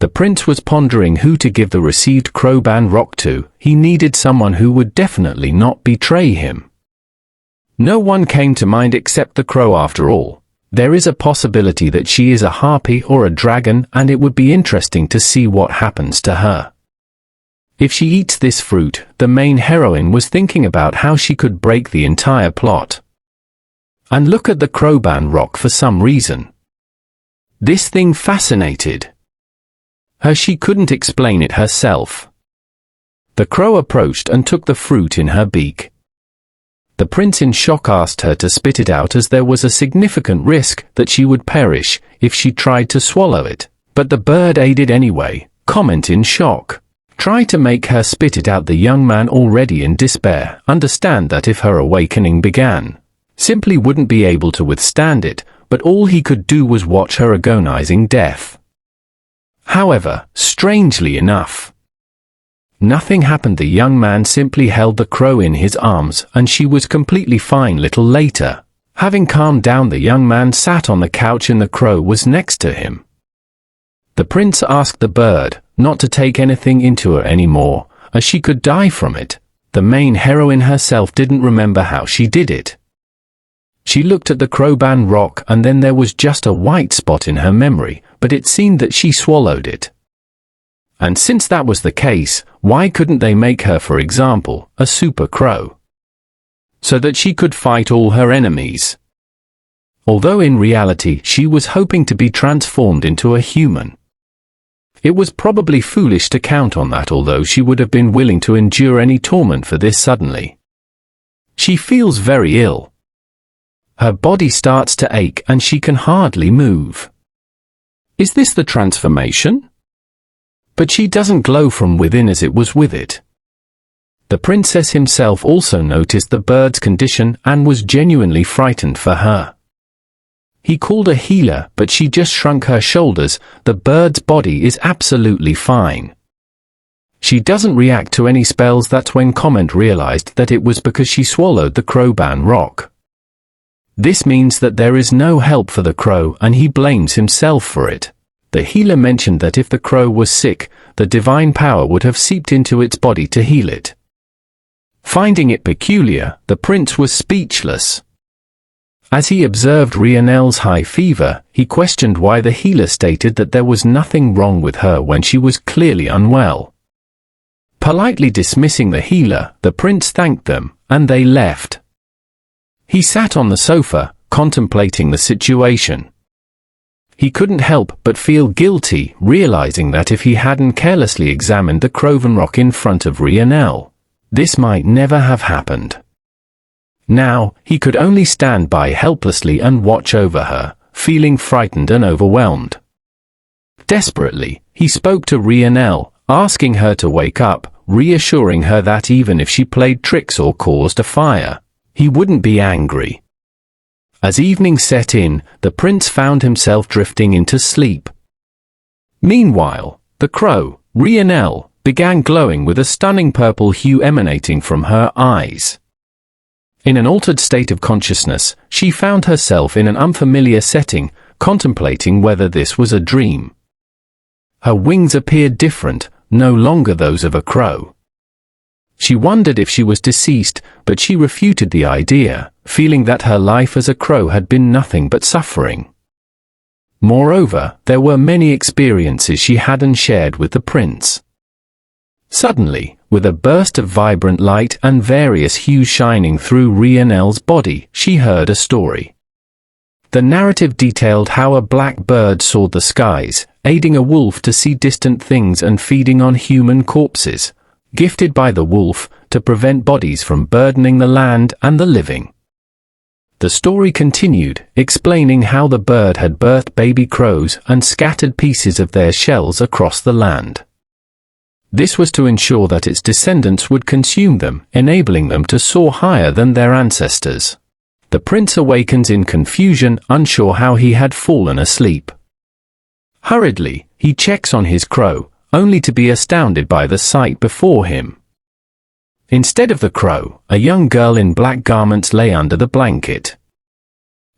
The prince was pondering who to give the received crowban rock to. He needed someone who would definitely not betray him. No one came to mind except the crow after all. There is a possibility that she is a harpy or a dragon, and it would be interesting to see what happens to her. If she eats this fruit, the main heroine was thinking about how she could break the entire plot. And look at the crowban rock for some reason. This thing fascinated her. She couldn't explain it herself. The crow approached and took the fruit in her beak. The prince in shock asked her to spit it out, as there was a significant risk that she would perish if she tried to swallow it. But the bird ate it anyway. Comment in shock. Try to make her spit it out. The young man, already in despair, understand that if her awakening began, simply wouldn't be able to withstand it, but all he could do was watch her agonizing death. However, strangely enough, nothing happened. The young man simply held the crow in his arms, and she was completely fine. Little later, having calmed down, the young man sat on the couch and the crow was next to him. The prince asked the bird not to take anything into her anymore, as she could die from it. The main heroine herself didn't remember how she did it. She looked at the crowban rock, and then there was just a white spot in her memory, but it seemed that she swallowed it. And since that was the case, why couldn't they make her, for example, a super crow, so that she could fight all her enemies? Although in reality she was hoping to be transformed into a human. It was probably foolish to count on that, although she would have been willing to endure any torment for this. Suddenly, she feels very ill. Her body starts to ache and she can hardly move. Is this the transformation? But she doesn't glow from within as it was with it. The princess himself also noticed the bird's condition and was genuinely frightened for her. He called a healer, but she just shrunk her shoulders. The bird's body is absolutely fine. She doesn't react to any spells. That's when Comment realized that it was because she swallowed the crowban rock. This means that there is no help for the crow, and he blames himself for it. The healer mentioned that if the crow was sick, the divine power would have seeped into its body to heal it. Finding it peculiar, the prince was speechless. As he observed Rionel's high fever, he questioned why the healer stated that there was nothing wrong with her when she was clearly unwell. Politely dismissing the healer, the prince thanked them, and they left. He sat on the sofa, contemplating the situation. He couldn't help but feel guilty, realizing that if he hadn't carelessly examined the crowban rock in front of Rionel, this might never have happened. Now, he could only stand by helplessly and watch over her, feeling frightened and overwhelmed. Desperately, he spoke to Rionel, asking her to wake up, reassuring her that even if she played tricks or caused a fire, he wouldn't be angry. As evening set in, the prince found himself drifting into sleep. Meanwhile, the crow, Rionel, began glowing with a stunning purple hue emanating from her eyes. In an altered state of consciousness, she found herself in an unfamiliar setting, contemplating whether this was a dream. Her wings appeared different, no longer those of a crow. She wondered if she was deceased, but she refuted the idea, feeling that her life as a crow had been nothing but suffering. Moreover, there were many experiences she hadn't shared with the prince. Suddenly, with a burst of vibrant light and various hues shining through Rionel's body, she heard a story. The narrative detailed how a black bird soared the skies, aiding a wolf to see distant things and feeding on human corpses, gifted by the wolf to prevent bodies from burdening the land and the living. The story continued, explaining how the bird had birthed baby crows and scattered pieces of their shells across the land. This was to ensure that its descendants would consume them, enabling them to soar higher than their ancestors. The prince awakens in confusion, unsure how he had fallen asleep. Hurriedly, he checks on his crow, only to be astounded by the sight before him. Instead of the crow, a young girl in black garments lay under the blanket.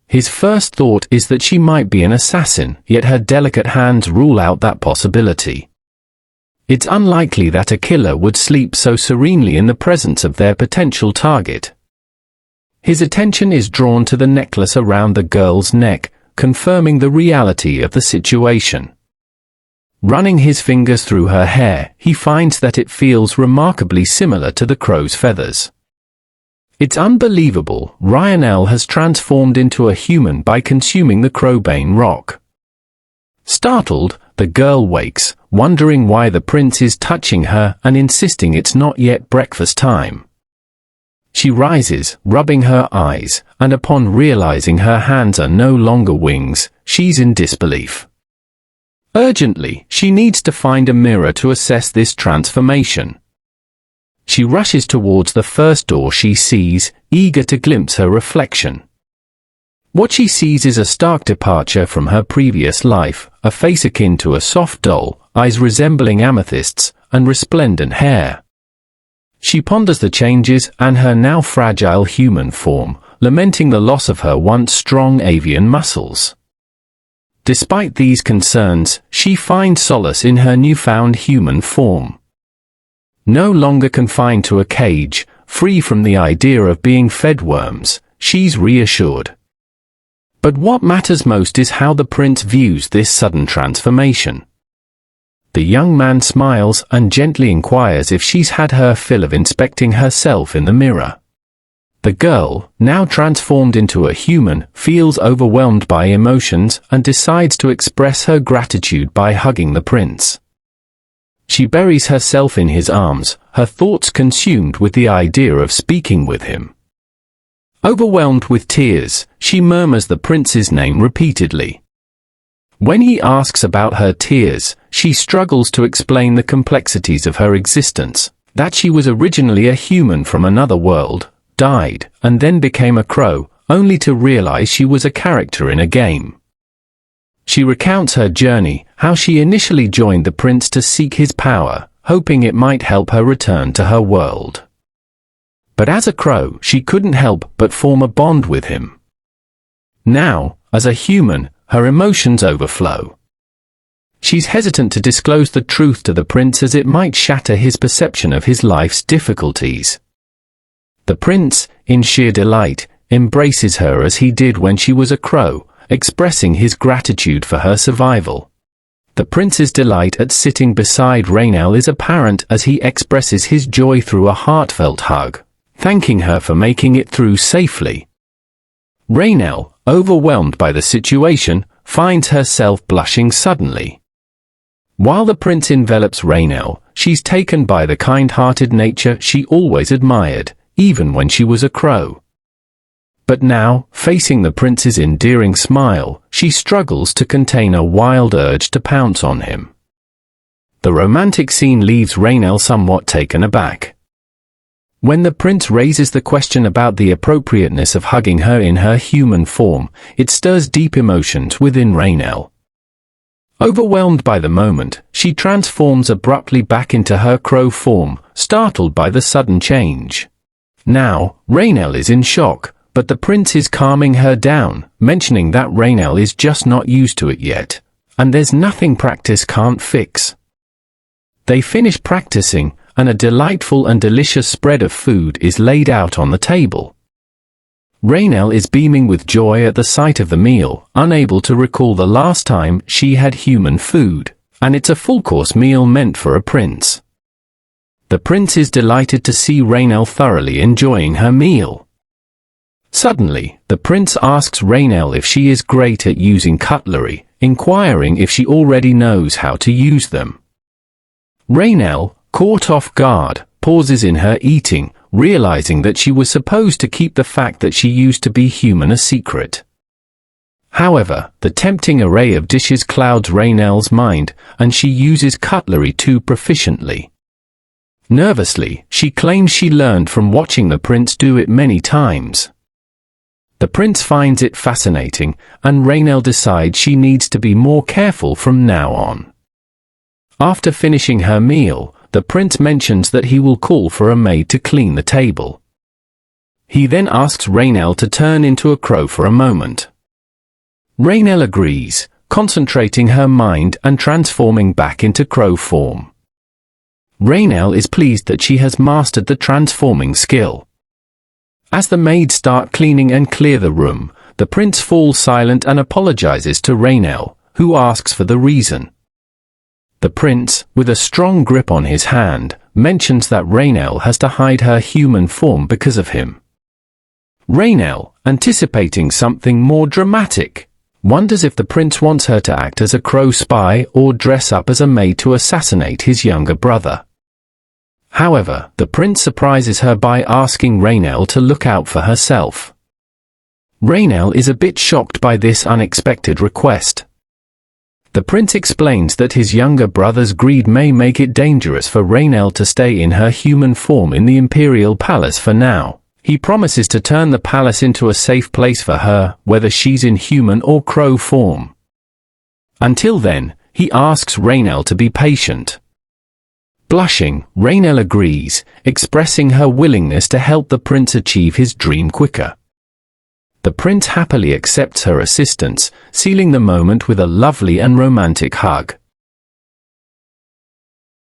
His first thought is that she might be an assassin, yet her delicate hands rule out that possibility. It's unlikely that a killer would sleep so serenely in the presence of their potential target. His attention is drawn to the necklace around the girl's neck, confirming the reality of the situation. Running his fingers through her hair, he finds that it feels remarkably similar to the crow's feathers. It's unbelievable, Ryanel has transformed into a human by consuming the crowbane rock. Startled, the girl wakes, wondering why the prince is touching her and insisting it's not yet breakfast time. She rises, rubbing her eyes, and upon realizing her hands are no longer wings, she's in disbelief. Urgently, she needs to find a mirror to assess this transformation. She rushes towards the first door she sees, eager to glimpse her reflection. What she sees is a stark departure from her previous life, a face akin to a soft doll, eyes resembling amethysts, and resplendent hair. She ponders the changes and her now fragile human form, lamenting the loss of her once strong avian muscles. Despite these concerns, she finds solace in her newfound human form. No longer confined to a cage, free from the idea of being fed worms, she's reassured. But what matters most is how the prince views this sudden transformation. The young man smiles and gently inquires if she's had her fill of inspecting herself in the mirror. The girl, now transformed into a human, feels overwhelmed by emotions and decides to express her gratitude by hugging the prince. She buries herself in his arms, her thoughts consumed with the idea of speaking with him. Overwhelmed with tears, she murmurs the prince's name repeatedly. When he asks about her tears, she struggles to explain the complexities of her existence, that she was originally a human from another world, died, and then became a crow, only to realize she was a character in a game. She recounts her journey, how she initially joined the prince to seek his power, hoping it might help her return to her world. But as a crow, she couldn't help but form a bond with him. Now, as a human, her emotions overflow. She's hesitant to disclose the truth to the prince as it might shatter his perception of his life's difficulties. The prince, in sheer delight, embraces her as he did when she was a crow, expressing his gratitude for her survival. The prince's delight at sitting beside Raynell is apparent as he expresses his joy through a heartfelt hug, thanking her for making it through safely. Raynell, overwhelmed by the situation, finds herself blushing suddenly. While the prince envelops Raynell, she's taken by the kind-hearted nature she always admired, even when she was a crow. But now, facing the prince's endearing smile, she struggles to contain a wild urge to pounce on him. The romantic scene leaves Raynell somewhat taken aback. When the prince raises the question about the appropriateness of hugging her in her human form, it stirs deep emotions within Raynell. Overwhelmed by the moment, she transforms abruptly back into her crow form, startled by the sudden change. Now, Raynell is in shock, but the prince is calming her down, mentioning that Raynell is just not used to it yet, and there's nothing practice can't fix. They finish practicing, and a delightful and delicious spread of food is laid out on the table. Raynell is beaming with joy at the sight of the meal, unable to recall the last time she had human food, and it's a full-course meal meant for a prince. The prince is delighted to see Raynell thoroughly enjoying her meal. Suddenly, the prince asks Raynell if she is great at using cutlery, inquiring if she already knows how to use them. Raynell, caught off guard, pauses in her eating, realizing that she was supposed to keep the fact that she used to be human a secret. However, the tempting array of dishes clouds Raynell's mind, and she uses cutlery too proficiently. Nervously, she claims she learned from watching the prince do it many times. The prince finds it fascinating, and Raynell decides she needs to be more careful from now on. After finishing her meal, the prince mentions that he will call for a maid to clean the table. He then asks Raynell to turn into a crow for a moment. Raynell agrees, concentrating her mind and transforming back into crow form. Raynell is pleased that she has mastered the transforming skill. As the maids start cleaning and clear the room, the prince falls silent and apologizes to Raynell, who asks for the reason. The prince, with a strong grip on his hand, mentions that Raynell has to hide her human form because of him. Raynell, anticipating something more dramatic, wonders if the prince wants her to act as a crow spy or dress up as a maid to assassinate his younger brother. However, the prince surprises her by asking Raynell to look out for herself. Raynell is a bit shocked by this unexpected request. The prince explains that his younger brother's greed may make it dangerous for Raynell to stay in her human form in the imperial palace for now. He promises to turn the palace into a safe place for her, whether she's in human or crow form. Until then, he asks Raynell to be patient. Blushing, Raynell agrees, expressing her willingness to help the prince achieve his dream quicker. The prince happily accepts her assistance, sealing the moment with a lovely and romantic hug.